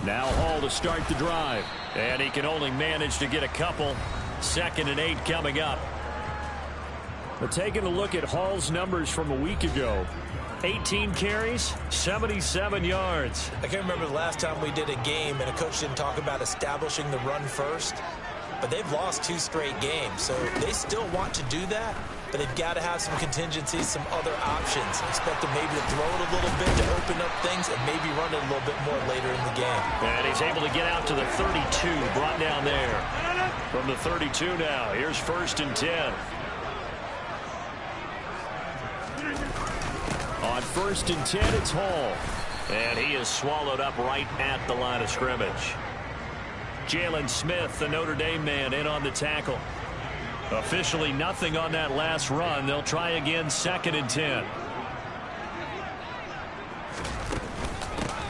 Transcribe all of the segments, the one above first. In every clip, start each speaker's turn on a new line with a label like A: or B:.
A: Now Hall to start the drive. And he can only manage to get a couple. 2nd and 8 coming up. But taking a look at Hall's numbers from a week ago. 18 carries, 77 yards.
B: I can't remember the last time we did a game and a coach didn't talk about establishing the run first. But they've lost 2 straight games, so they still want to do that. But they've got to have some contingencies, some other options. Expect them maybe to throw it a little bit to open up things and maybe run it a little bit more later in the game.
A: And he's able to get out to the 32, brought down there. From the 32 now, here's 1st and 10. On 1st and 10, it's Hall. And he is swallowed up right at the line of scrimmage. Jalen Smith, the Notre Dame man, in on the tackle. Officially nothing on that last run. They'll try again 2nd and 10.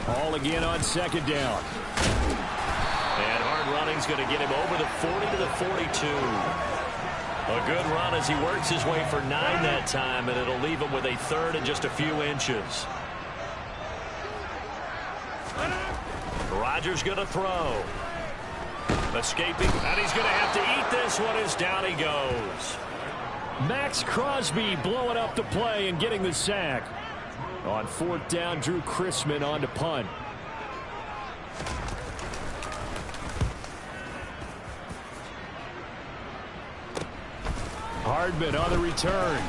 A: Hall again on 2nd down. And hard running's going to get him over the 40 to the 42. A good run as he works his way for 9 that time, and it'll leave him with a 3rd and just a few inches. Rodgers going to throw. Escaping, and he's going to have to eat this one as down he goes. Max Crosby blowing up the play and getting the sack. On 4th down, Drew Chrisman on to punt. Hardman on the return.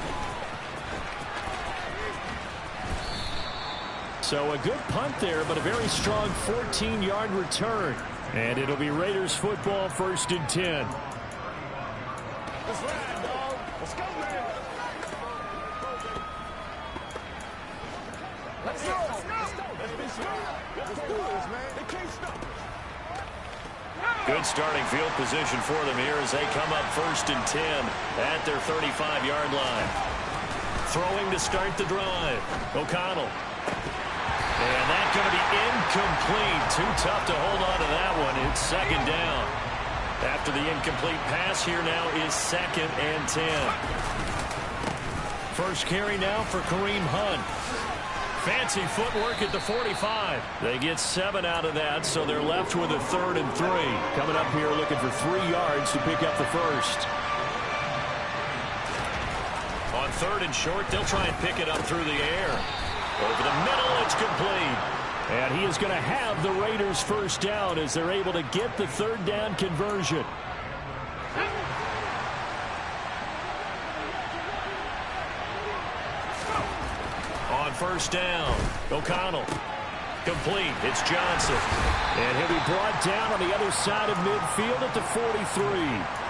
A: So a good punt there, but a very strong 14-yard return. And it'll be Raiders football, 1st and 10.
C: Let's ride, dog. Let's go, man. Let's go. Let's be smart. Let's do this, man. They can't stop us.
A: Good starting field position for them here as they come up 1st and 10 at their 35-yard line. Throwing to start the drive. O'Connell. And that's going to be incomplete. Too tough to hold on to that one. It's 2nd down. After the incomplete pass, here now is 2nd and 10. First carry now for Kareem Hunt. Fancy footwork at the 45. They get 7 out of that, so they're left with a 3rd and 3. Coming up here looking for 3 yards to pick up the first. On 3rd and short, they'll try and pick it up through the air. Over the middle, it's complete. And he is going to have the Raiders first down as they're able to get the 3rd down conversion. On 1st down, O'Connell. Complete. It's Johnson. And he'll be brought down on the other side of midfield at the 43.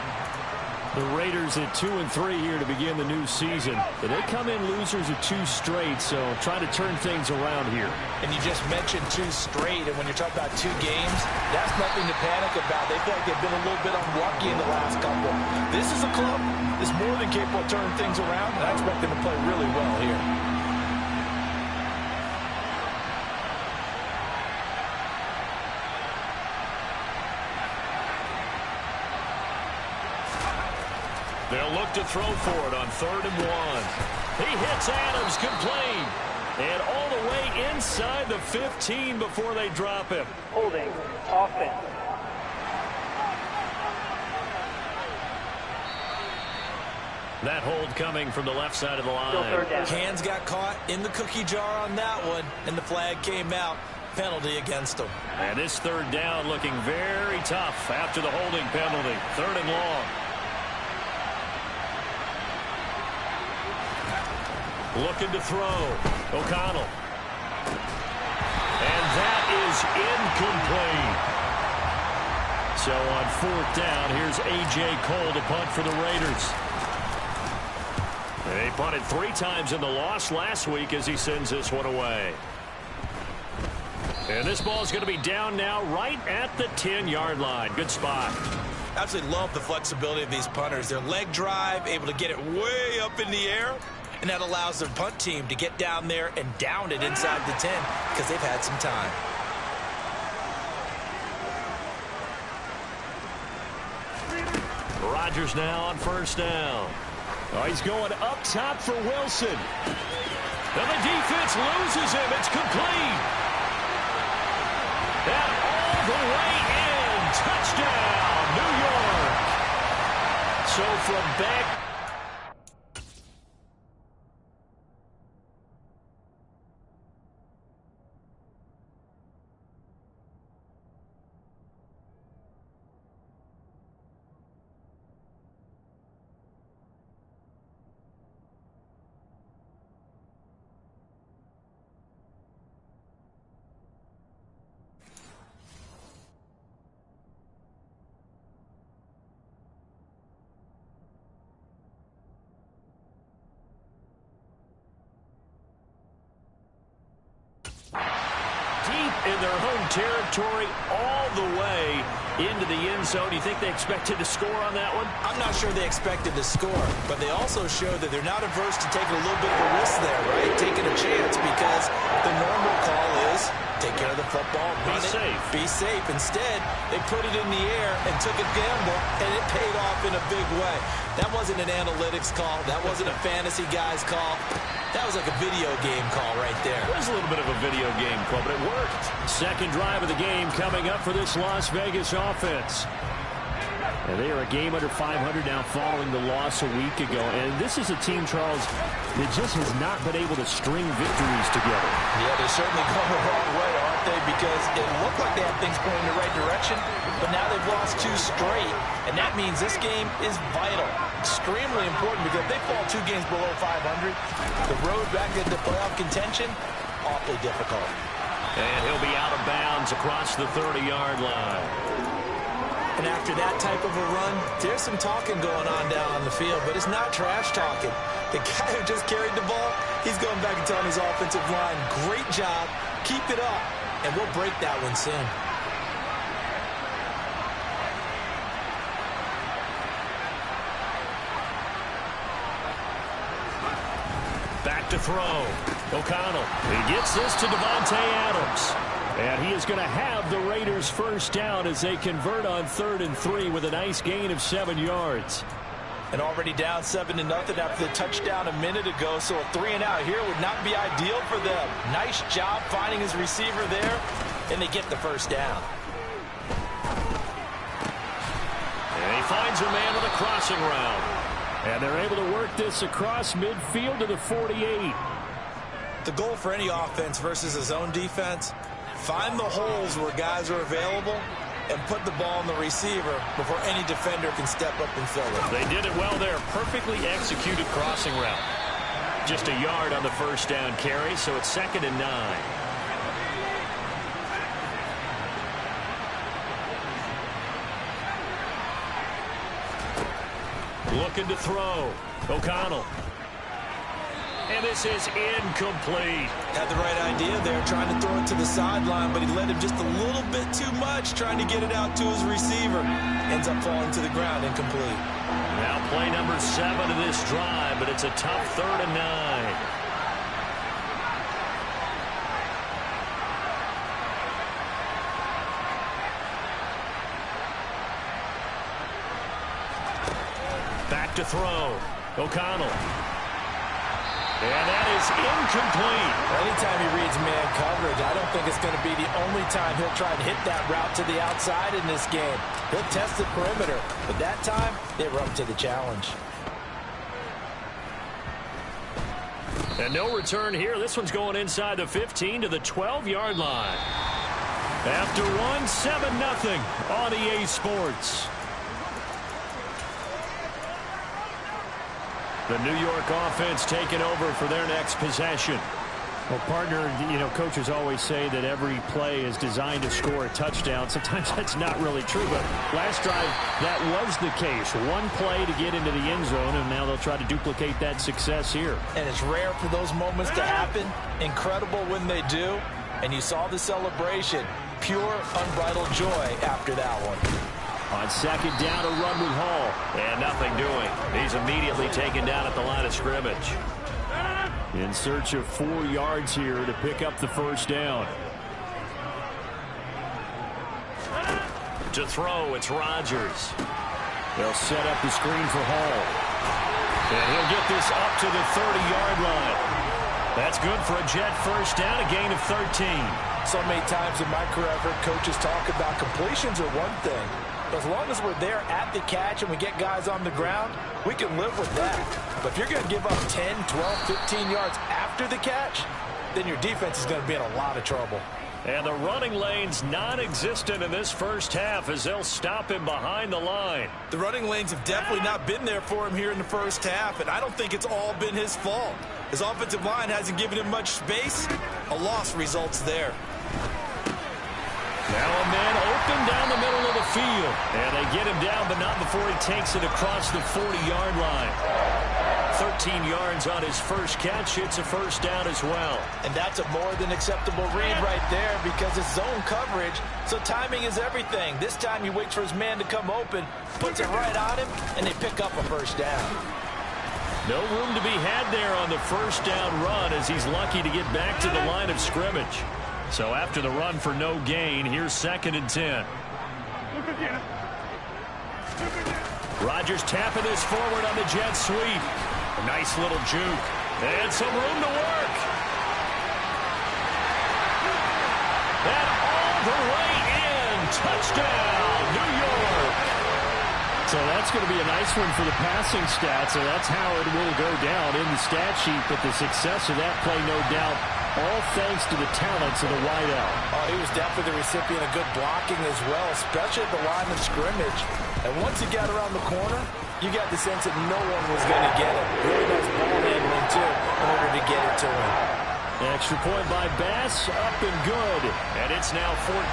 A: The Raiders at 2-3 here to begin the new season. But they come in losers of 2 straight, so trying to turn things around here.
B: And you just mentioned 2 straight, and when you're talking about 2 games, that's nothing to panic about. They feel like they've been a little bit unlucky in the last couple. This is a club that's more than capable of turning things around, and I expect them to play really well here.
A: They'll look to throw for it on 3rd and 1. He hits Adams complete. And all the way inside the 15 before they drop him.
D: Holding offense.
A: That hold coming from the left side of the line.
B: Hands got caught in the cookie jar on that one, and the flag came out. Penalty against them.
A: And this 3rd down looking very tough after the holding penalty. 3rd and long. Looking to throw. O'Connell. And that is incomplete. So on 4th down, here's A.J. Cole to punt for the Raiders. They punted 3 times in the loss last week as he sends this one away. And this ball is going to be down now right at the 10-yard line. Good spot.
B: Absolutely love the flexibility of these punters. Their leg drive, able to get it way up in the air. And that allows their punt team to get down there and down it inside the 10 because they've had some time.
A: Rodgers now on 1st down. Oh, he's going up top for Wilson. And the defense loses him. It's complete. And all the way in. Touchdown, New York. So from back... in their home territory all the way into the end zone. Do you think they expected to score on that one?
B: I'm not sure they expected to score, but they also showed that they're not averse to taking a little bit of a risk there, right? Taking a chance, because the normal call is take care of the football, run it, be safe. Instead, they put it in the air and took a gamble, and it paid off in a big way. That wasn't an analytics call. That wasn't a fantasy guy's call. That was like a video game call right there.
A: It was a little bit of a video game call, but it worked. Second drive of the game coming up for this Las Vegas offense. And they are a game under 500 now following the loss a week ago. And this is a team, Charles, that just has not been able to string victories together.
B: Yeah, they're certainly going the wrong way, aren't they? Because it looked like they had things going in the right direction, but now they've lost 2 straight. And that means this game is vital, extremely important, because if they fall 2 games below 500, the road back into playoff contention, awfully difficult.
A: And he'll be out of bounds across the 30-yard line.
B: And after that type of a run, there's some talking going on down on the field, but it's not trash talking. The guy who just carried the ball, he's going back and telling his offensive line, great job, keep it up, and we'll break that one soon.
A: Back to throw. O'Connell. He gets this to Devontae Adams. And he is going to have the Raiders first down as they convert on 3rd and 3 with a nice gain of 7 yards.
B: And already down 7-0 after the touchdown a minute ago, so a 3-and-out here would not be ideal for them. Nice job finding his receiver there, and they get the first down.
A: And he finds a man with a crossing route. And they're able to work this across midfield to the 48.
B: The goal for any offense versus a zone defense, find the holes where guys are available and put the ball on the receiver before any defender can step up and fill it.
A: They did it well there. Perfectly executed crossing route. Just a yard on the first down carry, so it's 2nd and 9. Looking to throw. O'Connell. And this is incomplete.
B: Had the right idea there, trying to throw it to the sideline, but he let him just a little bit too much, trying to get it out to his receiver. Ends up falling to the ground, incomplete.
A: Now play number 7 of this drive, but it's a tough 3rd and 9. Back to throw. O'Connell. And that is incomplete.
B: Anytime he reads man coverage, I don't think it's going to be the only time he'll try and hit that route to the outside in this game. He'll test the perimeter, but that time, they were up to the challenge.
A: And no return here. This one's going inside the 15 to the 12-yard line. After one, 7-0 on EA Sports. The New York offense taking over for their next possession. Well, partner, you know, coaches always say that every play is designed to score a touchdown. Sometimes that's not really true, but last drive, that was the case. One play to get into the end zone, and now they'll try to duplicate that success here. And
B: it's rare for those moments to happen. Incredible when they do. And you saw the celebration. Pure, unbridled joy after that one.
A: On 2nd down, a run with Hall. And nothing doing. He's immediately taken down at the line of scrimmage. In search of 4 yards here to pick up the first down. To throw, it's Rodgers. They'll set up the screen for Hall. And he'll get this up to the 30-yard line. That's good for a Jet first down, a gain of 13.
B: So many times in my career, I've heard coaches talk about completions are one thing. But as long as we're there at the catch and we get guys on the ground, we can live with that. But if you're going to give up 10, 12, 15 yards after the catch, then your defense is going to be in a lot of trouble.
A: And the running lane's non-existent in this first half as they'll stop him behind the line.
B: The running lanes have definitely not been there for him here in the first half, and I don't think it's all been his fault. His offensive line hasn't given him much space. A loss results there.
A: Now a man open down the middle of the field. And they get him down, but not before he takes it across the 40-yard line. 13 yards on his first catch. It's a first down as well.
B: And that's a more than acceptable read right there because it's zone coverage, so timing is everything. This time he waits for his man to come open, puts it right on him, and they pick up a first down.
A: No room to be had there on the first down run as he's lucky to get back to the line of scrimmage. So after the run for no gain, here's 2nd and 10. Rodgers tapping this forward on the jet sweep. A nice little juke. And some room to work. And all the way in. Touchdown, New York.
E: So that's going to be a nice one for the passing stats, and that's how it will go down in the stat sheet. But the success of that play, no doubt, all thanks to the talents of the wideout.
B: Oh, he was definitely the recipient of good blocking as well, especially at the line of scrimmage. And once he got around the corner, you got the sense that no one was going to get it. Really nice ball handling, too, in order to get it to him.
A: Extra point by Bass, up and good. And it's now 14-0.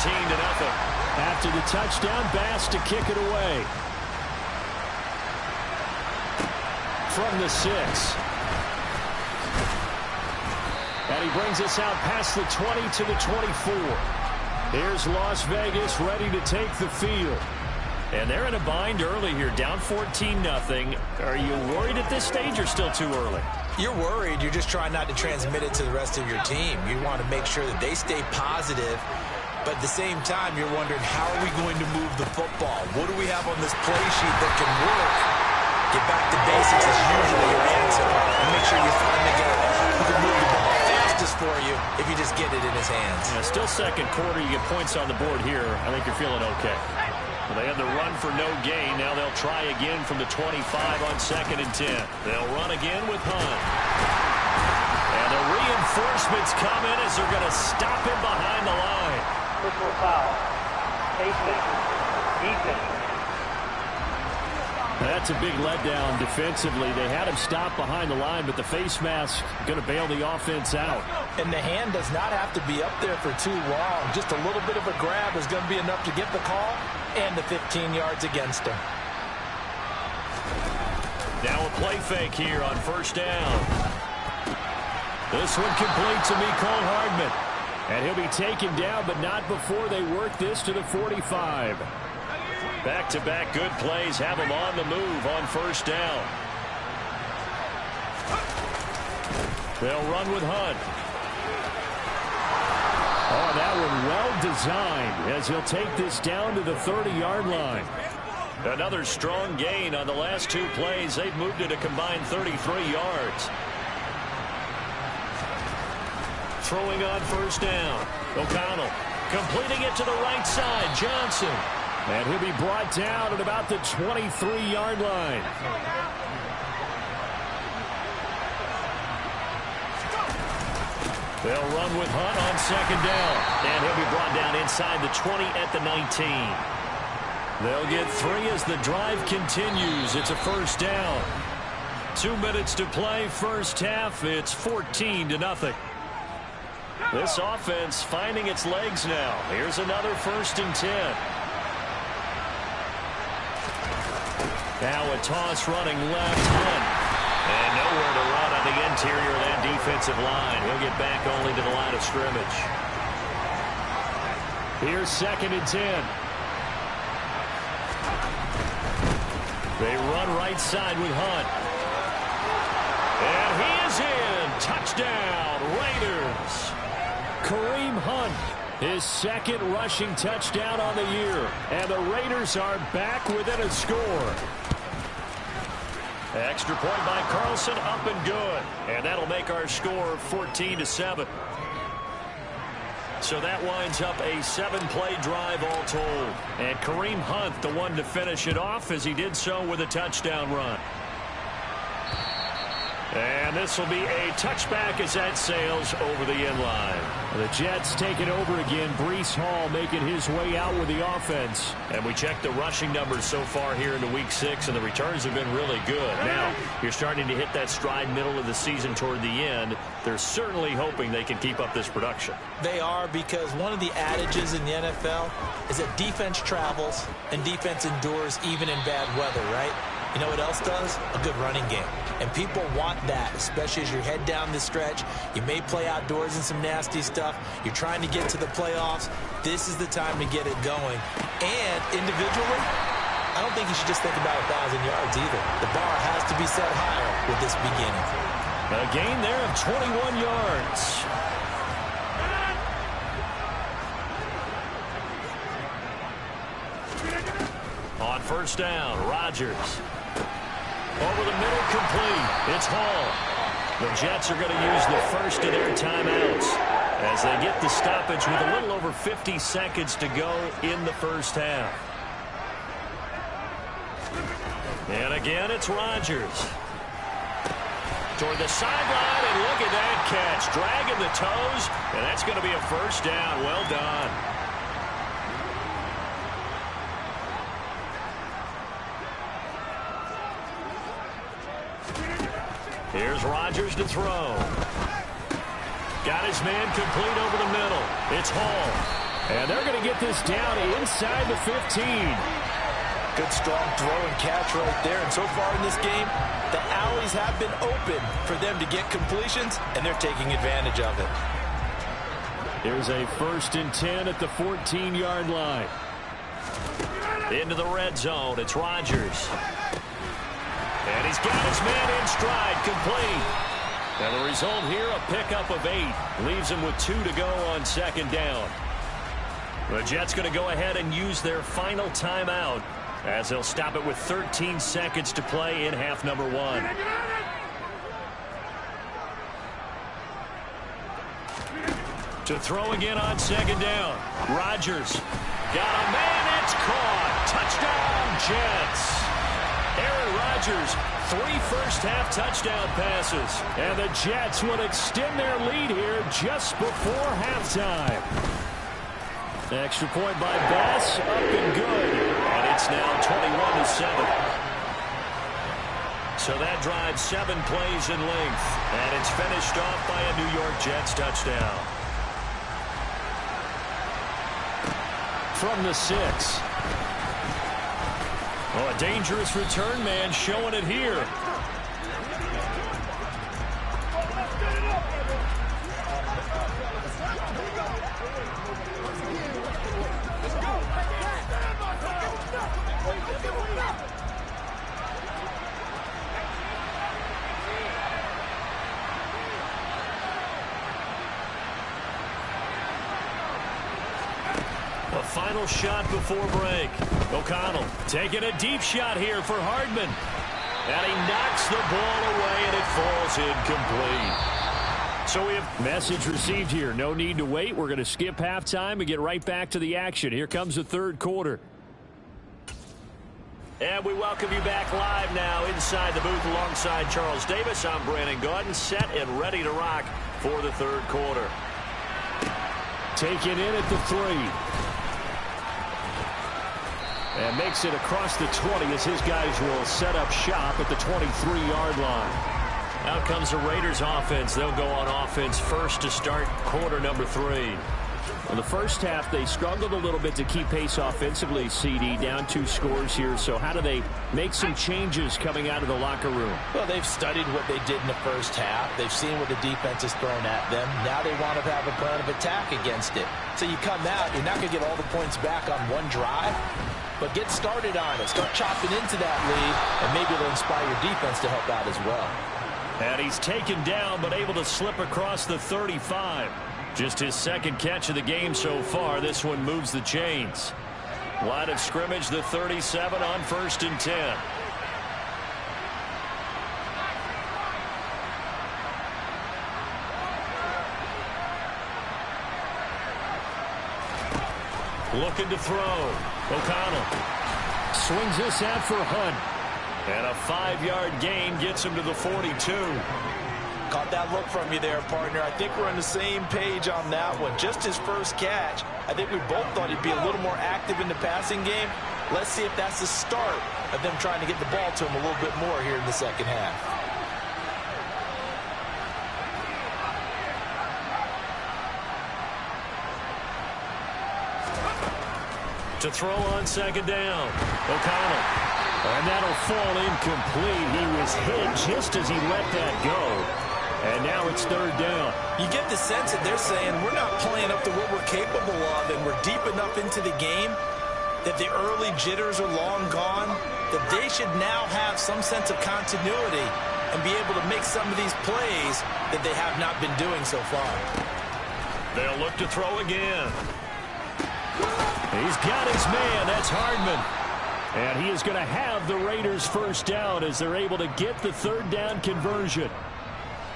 E: After the touchdown, Bass to kick it away.
A: From the 6. And he brings us out past the 20 to the 24. Here's Las Vegas ready to take the field. And they're in a bind early here, down 14-0. Are you worried at this stage or still too early?
B: You're worried. You're just trying not to transmit it to the rest of your team. You want to make sure that they stay positive. But at the same time, you're wondering, how are we going to move the football? What do we have on this play sheet that can work? Get back to basics is usually your answer. And make sure you find the guy who can move the ball fastest for you if you just get it in his hands.
A: Yeah, still second quarter. You get points on the board here. I think you're feeling okay. Well, they had the run for no gain. Now they'll try again from the 25 on 2nd and 10. They'll run again with Hunt. And the reinforcements come in as they're going to stop him behind the line.
D: Personal foul. Defense.
E: That's a big letdown defensively. They had him stop behind the line, but the face mask going to bail the offense out.
B: And the hand does not have to be up there for too long. Just a little bit of a grab is going to be enough to get the call and the 15 yards against him.
A: Now a play fake here on first down. This one complete to Mecole Hardman. And he'll be taken down, but not before they work this to the 45. Back-to-back good plays have him on the move on first down. They'll run with Hunt.
E: Oh, that one well designed as he'll take this down to the 30-yard line.
A: Another strong gain on the last 2 plays. They've moved it a combined 33 yards. Throwing on first down. O'Connell completing it to the right side. Johnson.
E: And he'll be brought down at about the 23-yard line.
A: They'll run with Hunt on second down. And he'll be brought down inside the 20 at the 19. They'll get 3 as the drive continues. It's a first down. 2 minutes to play first half. It's 14-0. This offense finding its legs now. Here's another 1st and 10. Now a toss running left. Hunt. And nowhere to run on the interior of that defensive line. He'll get back only to the line of scrimmage.
E: Here's 2nd and 10.
A: They run right side with Hunt. And he is in. Touchdown, Raiders.
E: Kareem Hunt, his 2nd rushing touchdown on the year. And the Raiders are back within a score.
A: Extra point by Carlson, up and good. And that'll make our score 14-7. So that winds up a 7-play drive all told. And Kareem Hunt, the one to finish it off, as he did so with a touchdown run. And this will be a touchback as that sails over the end line.
E: The Jets take it over again. Breece Hall making his way out with the offense.
A: And we checked the rushing numbers so far here into Week 6, and the returns have been really good. Now, you're starting to hit that stride middle of the season toward the end. They're certainly hoping they can keep up this production.
B: They are, because one of the adages in the NFL is that defense travels and defense endures even in bad weather, right? You know what else does? A good running game. And people want that, especially as you head down the stretch. You may play outdoors in some nasty stuff. You're trying to get to the playoffs. This is the time to get it going. And individually, I don't think you should just think about 1,000 yards either. The bar has to be set higher with this beginning.
A: A gain there of 21 yards. On first down, Rodgers. Over the middle, complete. It's Hall. The Jets are going to use the first of their timeouts as they get the stoppage with a little over 50 seconds to go in the first half. And again, it's Rodgers. Toward the sideline, and look at that catch. Dragging the toes, and that's going to be a first down. Well done. Here's Rodgers to throw. Got his man complete over the middle. It's Hall.
E: And they're going to get this down inside the 15.
B: Good strong throw and catch right there. And so far in this game, the alleys have been open for them to get completions, and they're taking advantage of it.
E: Here's a 1st and 10 at the 14-yard line.
A: Into the red zone. It's Rodgers. And he's got his man in stride, complete. And the result here, a pickup of 8. Leaves him with 2 to go on second down. The Jets going to go ahead and use their final timeout as they'll stop it with 13 seconds to play in half number 1. To throw again on second down. Rodgers got a man. It's caught. Touchdown, Jets. Aaron Rodgers, 3 first-half touchdown passes.
E: And the Jets will extend their lead here just before halftime. Extra point by Bass, up and good.
A: And it's now 21-7. So that drives 7 plays in length. And it's finished off by a New York Jets touchdown.
E: From the 6.
A: Oh, a dangerous return man showing it here. A final shot before break. O'Connell taking a deep shot here for Hardman. And he knocks the ball away, and it falls incomplete. So we have
E: message received here. No need to wait. We're going to skip halftime and get right back to the action. Here comes the third quarter.
A: And we welcome you back live now inside the booth alongside Charles Davis. I'm Brandon Gaudin, set and ready to rock for the third quarter.
E: Taken in at the 3. And makes it across the 20 as his guys will set up shop at the 23-yard line.
A: Out comes the Raiders offense. They'll go on offense first to start quarter number 3.
E: In the first half, they struggled a little bit to keep pace offensively, CD, down 2 scores here. So how do they make some changes coming out of the locker room?
B: Well, they've studied what they did in the first half. They've seen what the defense has thrown at them. Now they want to have a plan of attack against it. So you come out, you're not going to get all the points back on one drive, but get started on it. Start chopping into that lead, and maybe it'll inspire your defense to help out as well.
A: And he's taken down, but able to slip across the 35. Just his second catch of the game so far. This one moves the chains. Line of scrimmage, the 37 on 1st and 10. Looking to throw. O'Connell.
E: Swings this out for Hunt.
A: And a 5-yard gain gets him to the 42.
B: Caught that look from you there, partner. I think we're on the same page on that one. Just his first catch. I think we both thought he'd be a little more active in the passing game. Let's see if that's the start of them trying to get the ball to him a little bit more here in the second half.
A: To throw on second down. O'Connell. And that'll fall incomplete. He was hit just as he let that go. And now it's third down.
B: You get the sense that they're saying we're not playing up to what we're capable of, and we're deep enough into the game that the early jitters are long gone, that they should now have some sense of continuity and be able to make some of these plays that they have not been doing so far.
A: They'll look to throw again. He's got his man. That's Hardman.
E: And he is going to have the Raiders first down as they're able to get the third down conversion.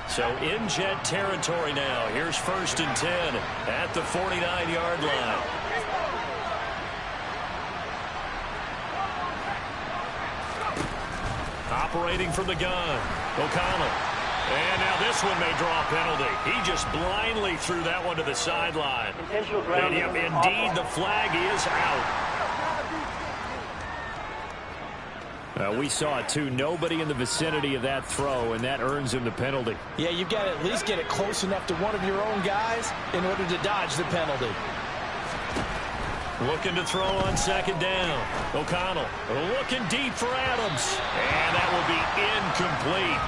A: So in Jet territory now. Here's 1st and 10 at the 49-yard line. Operating from the gun. O'Connell. And now this one may draw a penalty. He just blindly threw that one to the sideline.
D: Intentional
A: And
D: grounding.
A: yep, indeed, the flag is out.
E: We saw it, too. Nobody in the vicinity of that throw, and that earns him the penalty.
B: Yeah, you've got to at least get it close enough to one of your own guys in order to dodge the penalty.
A: Looking to throw on second down. O'Connell looking deep for Adams. And that will be incomplete.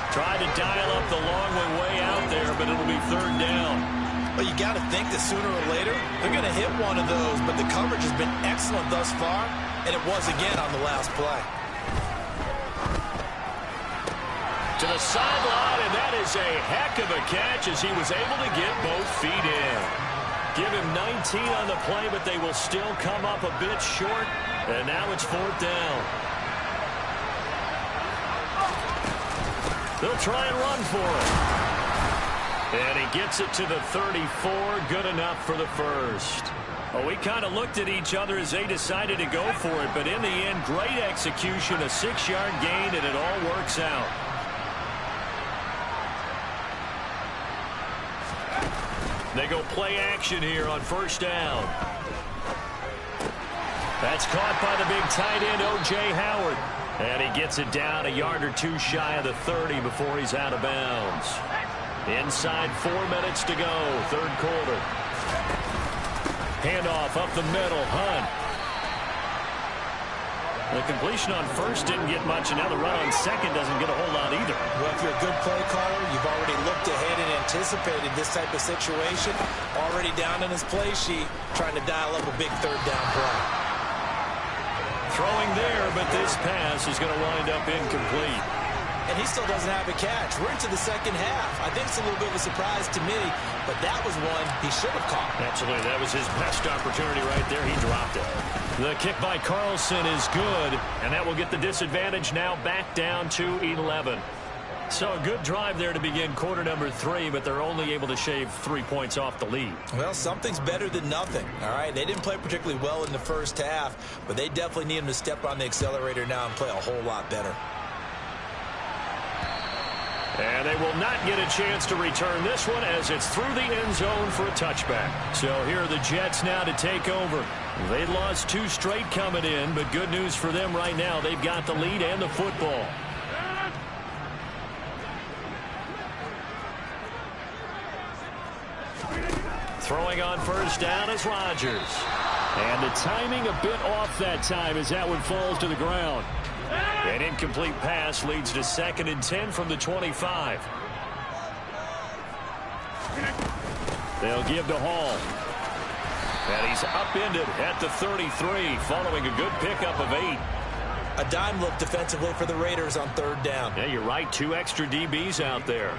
A: Tried to dial up the long one way out there, but it'll be third down.
B: Well, you got to think that sooner or later they're going to hit one of those, but the coverage has been excellent thus far, and it was again on the last play.
A: To the sideline, and that is a heck of a catch as he was able to get both feet in. Give him 19 on the play, but they will still come up a bit short, and now it's fourth down. They'll try and run for it. And he gets it to the 34, good enough for the first. Well, we kind of looked at each other as they decided to go for it, but in the end, great execution, a 6-yard gain, and it all works out. They go play action here on first down. That's caught by the big tight end, O.J. Howard. And he gets it down a yard or two shy of the 30 before he's out of bounds. Inside 4 minutes to go, third quarter. Handoff up the middle, Hunt. The completion on first didn't get much, and now the run on second doesn't get a whole lot either.
B: Well, if you're a good play caller, you've already looked ahead and anticipated this type of situation. Already down in his play sheet, trying to dial up a big third down play.
A: Throwing there, but this pass is going to wind up incomplete.
B: And he still doesn't have a catch. We're into the second half. I think it's a little bit of a surprise to me, but that was one he should have caught.
A: Absolutely. That was his best opportunity right there. He dropped it. The kick by Carlson is good, and that will get the disadvantage now back down to 11. So a good drive there to begin quarter number 3, but they're only able to shave 3 points off the lead.
B: Well, something's better than nothing, all right? They didn't play particularly well in the first half, but they definitely need him to step on the accelerator now and play a whole lot better.
A: And they will not get a chance to return this one as it's through the end zone for a touchback. So here are the Jets now to take over. They lost 2 straight coming in, but good news for them right now. They've got the lead and the football. Throwing on first down is Rodgers.
E: And the timing a bit off that time as that one falls to the ground.
A: An incomplete pass leads to 2nd and 10 from the 25.
E: They'll give to Hall.
A: And he's upended at the 33 following a good pickup of 8.
B: A dime look defensively for the Raiders on third down.
A: Yeah, you're right. 2 extra DBs out there.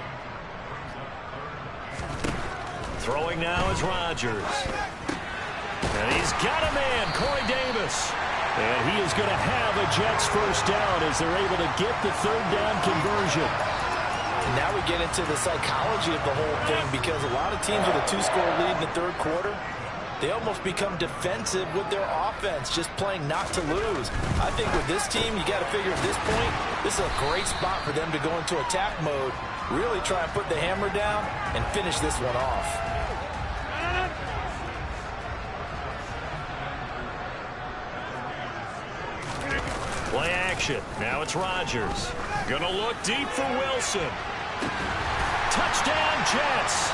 A: Throwing now is Rodgers. And he's got a man, Corey Davis.
E: And he is going to have a Jets first down as they're able to get the third down conversion.
B: And now we get into the psychology of the whole thing, because a lot of teams with a 2-score lead in the third quarter, they almost become defensive with their offense, just playing not to lose. I think with this team, you got to figure at this point, this is a great spot for them to go into attack mode, really try and put the hammer down and finish this one off.
A: Play action. Now it's Rodgers. Gonna look deep for Wilson. Touchdown, Jets.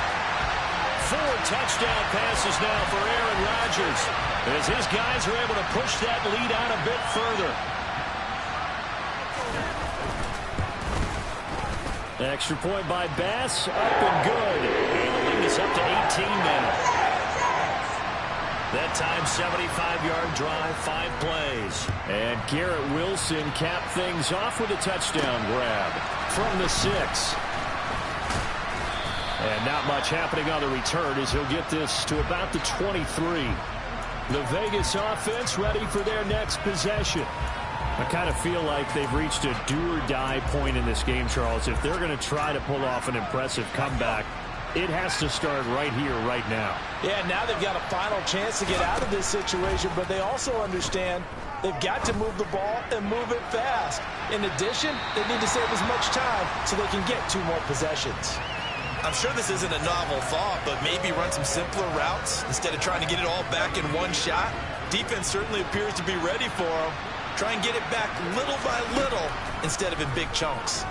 A: 4 touchdown passes now for Aaron Rodgers as his guys are able to push that lead out a bit further.
E: Extra point by Bass, up and good.
A: And the lead is up to 18 now. That time, 75-yard drive, 5 plays.
E: And Garrett Wilson capped things off with a touchdown grab from the 6. And not much happening on the return as he'll get this to about the 23. The Vegas offense ready for their next possession. I kind of feel like they've reached a do-or-die point in this game, Charles. If they're going to try to pull off an impressive comeback, it has to start right here, right now.
B: Yeah, now they've got a final chance to get out of this situation, but they also understand they've got to move the ball and move it fast. In addition, they need to save as much time so they can get 2 more possessions.
F: I'm sure this isn't a novel thought, but maybe run some simpler routes instead of trying to get it all back in one shot. Defense certainly appears to be ready for them. Try and get it back little by little instead of in big chunks.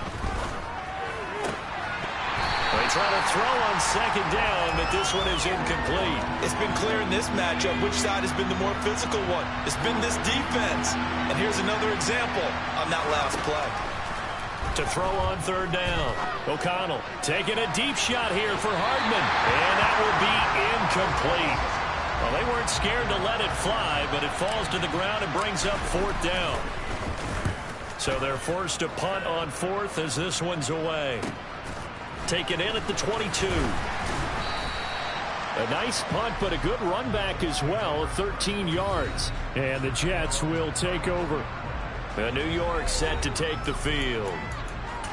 A: They try to throw on 2nd down, but this one is incomplete.
F: It's been clear in this matchup which side has been the more physical one. It's been this defense. And here's another example on that last play.
A: To throw on 3rd down. O'Connell taking a deep shot here for Hardman. And that will be incomplete. Well, they weren't scared to let it fly, but it falls to the ground and brings up 4th down. So they're forced to punt on 4th as this one's away. Taken in at the 22. A nice punt, but a good run back as well, 13 yards. And the Jets will take over. New York set to take the field.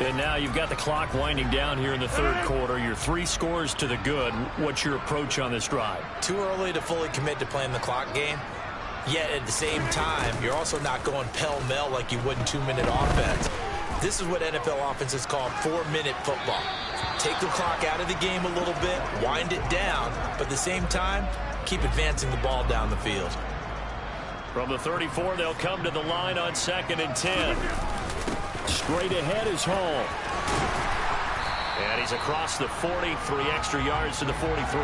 A: And now you've got the clock winding down here in the 3rd quarter. You're 3 scores to the good. What's your approach on this drive?
B: Too early to fully commit to playing the clock game. Yet at the same time, you're also not going pell-mell like you would in 2-minute offense. This is what NFL offenses call 4-minute football. Take the clock out of the game a little bit, wind it down, but at the same time, keep advancing the ball down the field.
A: From the 34, they'll come to the line on 2nd and 10.
E: Straight ahead is Hall.
A: And he's across the 40, 3 extra yards to the 43.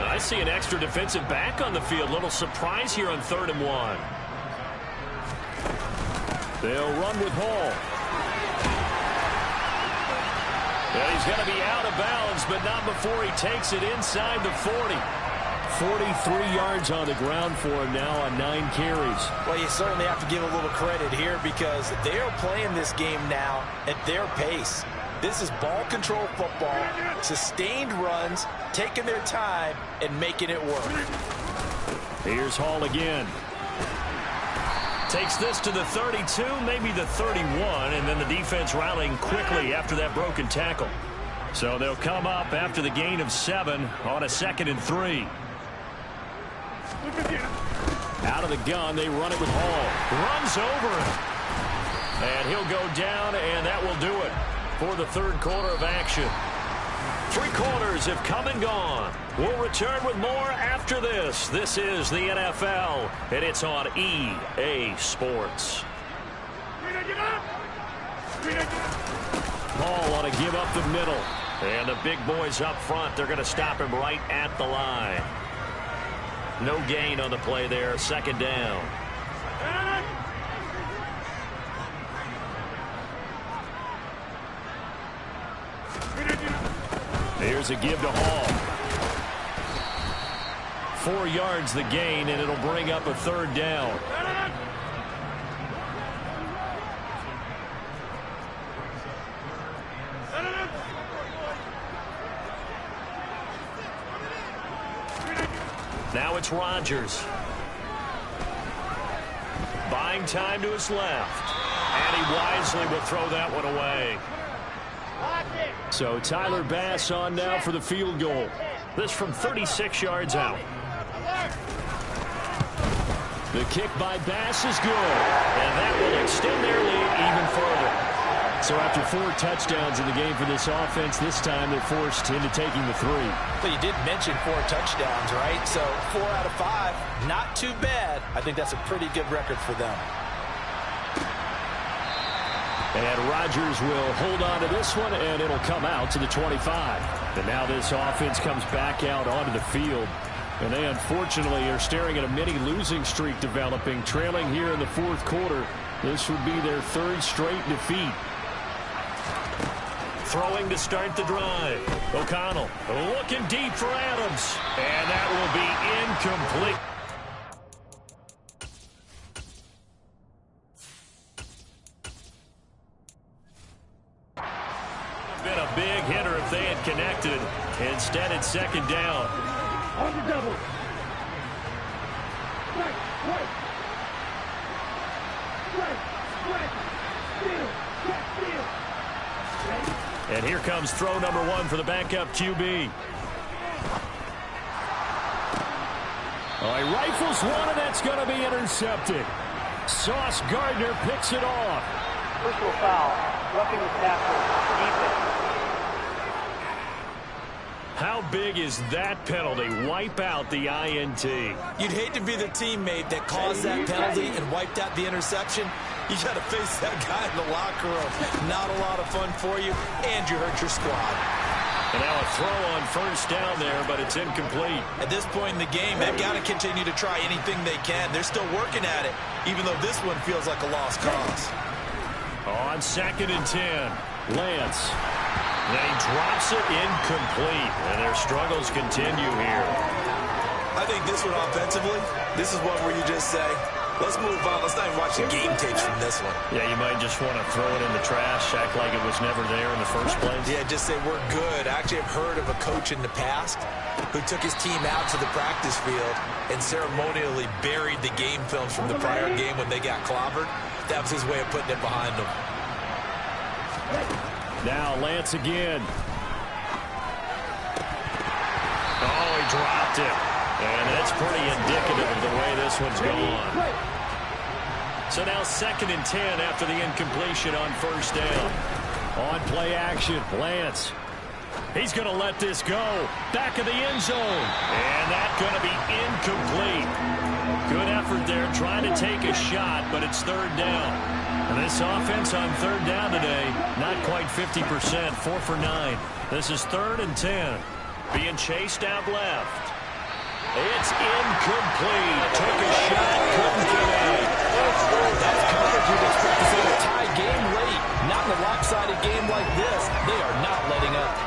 A: I see an extra defensive back on the field. Little surprise here on 3rd and 1.
E: They'll run with Hall.
A: And he's going to be out of bounds, but not before he takes it inside the 40.
E: 43 yards on the ground for him now on 9 carries.
B: Well, you certainly have to give a little credit here because they are playing this game now at their pace. This is ball control football, sustained runs, taking their time, and making it work.
E: Here's Hall again.
A: Takes this to the 32, maybe the 31, and then the defense rallying quickly after that broken tackle. So they'll come up after the gain of 7 on a 2nd and 3.
E: Out of the gun, they run it with Hall.
A: Runs over him. And he'll go down, and that will do it for the 3rd quarter of action. 3 quarters have come and gone. We'll return with more after this. This is the NFL, and it's on EA Sports.
E: Hall want to give up the middle.
A: And the big boys up front, they're going to stop him right at the line. No gain on the play there, 2nd down.
E: Here's a give to Hall.
A: 4 yards the gain, and it'll bring up a 3rd down. Now it's Rodgers. Buying time to his left. And he wisely will throw that one away.
E: So Tyler Bass on now for the field goal. This from 36 yards out. The kick by Bass is good, and that will extend their lead even further. So after 4 touchdowns in the game for this offense, this time they're forced into taking the 3.
B: But you did mention 4 touchdowns, right? So 4 out of 5, not too bad. I think that's a pretty good record for them.
E: And Rodgers will hold on to this one, and it'll come out to the 25. And now this offense comes back out onto the field. And they unfortunately are staring at a mini losing streak developing, trailing here in the 4th quarter. This would be their 3rd straight defeat.
A: Throwing to start the drive. O'Connell looking deep for Adams. And that will be incomplete. Been a big hitter if they had connected. Instead, it's 2nd down.
C: On the double. Right. Steal.
A: And here comes throw number 1 for the backup QB.
E: Oh, he rifles one, and that's going to be intercepted. Sauce Gardner picks it off.
D: Personal foul. Roughing the passer. Defense.
A: How big is that penalty? Wipe out the INT.
B: You'd hate to be the teammate that caused that penalty and wiped out the interception. You got to face that guy in the locker room. Not a lot of fun for you, and you hurt your squad.
A: And now a throw on 1st down there, but it's incomplete.
B: At this point in the game, they've got to continue to try anything they can. They're still working at it, even though this one feels like a lost cause.
A: On 2nd and 10, Lance. And he drops it incomplete, and their struggles continue here.
F: I think this one offensively, this is one where you just say, let's move on. Let's not even watch the game tapes from this one.
A: Yeah, you might just want to throw it in the trash, act like it was never there in the first place.
B: Yeah, just say we're good. I actually have heard of a coach in the past who took his team out to the practice field and ceremonially buried the game films from the prior game when they got clobbered. That was his way of putting it behind them.
E: Now Lance again.
A: Oh, he dropped it. And that's pretty indicative of the way this one's gone. So now 2nd and 10 after the incompletion on 1st down.
E: On play action, Lance.
A: He's going to let this go. Back of the end zone. And that's going to be incomplete. Good effort there trying to take a shot, but it's 3rd down. And this offense on 3rd down today, not quite 50%, 4 for 9. This is 3rd and 10. Being chased out left. It's incomplete. Took a shot, couldn't connect.
B: That's coverage you'd expect to see in a tie game late. Not in a lopsided game like this. They are not letting up.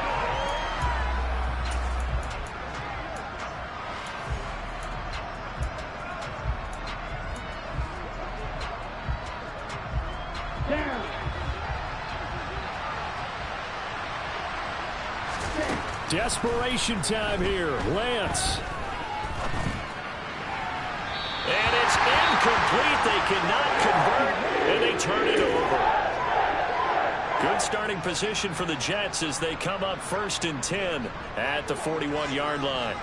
E: Desperation time here. Lance.
A: And it's incomplete. They cannot convert, and they turn it over. Good starting position for the Jets as they come up 1st and 10 at the 41-yard line.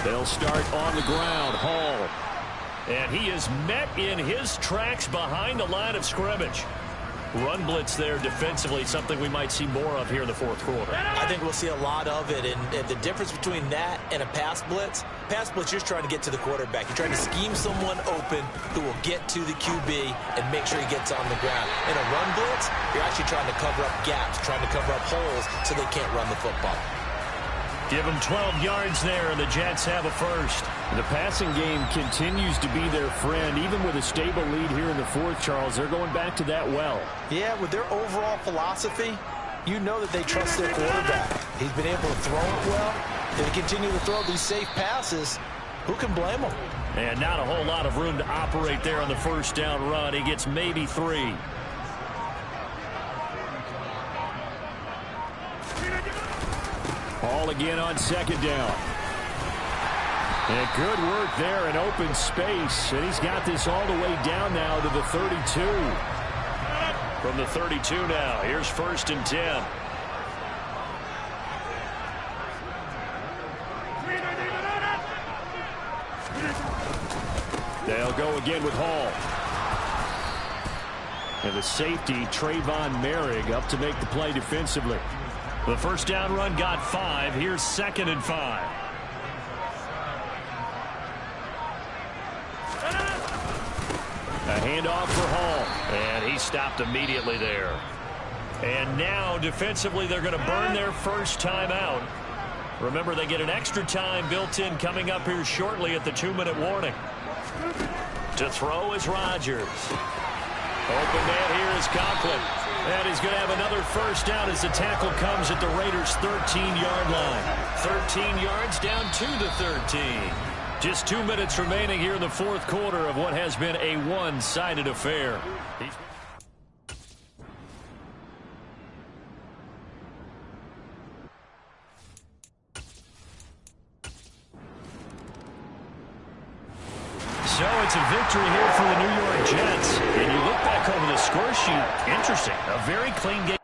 E: They'll start on the ground. Hall.
A: And he is met in his tracks behind the line of scrimmage. Run blitz there defensively, something we might see more of here in the 4th quarter.
B: I think we'll see a lot of it, and the difference between that and a pass blitz, you're just trying to get to the quarterback. You're trying to scheme someone open who will get to the QB and make sure he gets on the ground. In a run blitz, you're actually trying to cover up gaps, trying to cover up holes so they can't run the football.
A: Give them 12 yards there, and the Jets have a first.
E: The passing game continues to be their friend. Even with a stable lead here in the 4th, Charles, they're going back to that well.
B: Yeah, with their overall philosophy, you know that they trust their quarterback. He's been able to throw it well. They continue to throw these safe passes. Who can blame them?
A: And not a whole lot of room to operate there on the 1st down run. He gets maybe 3.
E: Ball again on 2nd down. And good work there in open space. And he's got this all the way down now to the 32.
A: From the 32 now, here's 1st and 10.
E: They'll go again with Hall. And the safety, Trayvon Merrick, up to make the play defensively. The first down run got 5. Here's 2nd and 5. A handoff for Hall.
A: And he stopped immediately there. And now, defensively, they're going to burn their first timeout. Remember, they get an extra time built in coming up here shortly at the 2-minute warning. To throw is Rodgers. Open man here is Conklin. And he's going to have another first down as the tackle comes at the Raiders' 13-yard line. 13 yards down to the 13. Just 2 minutes remaining here in the fourth quarter of what has been a one-sided affair.
E: So it's a victory here for the New York Jets. And you look back over the score sheet. Interesting. A very clean game.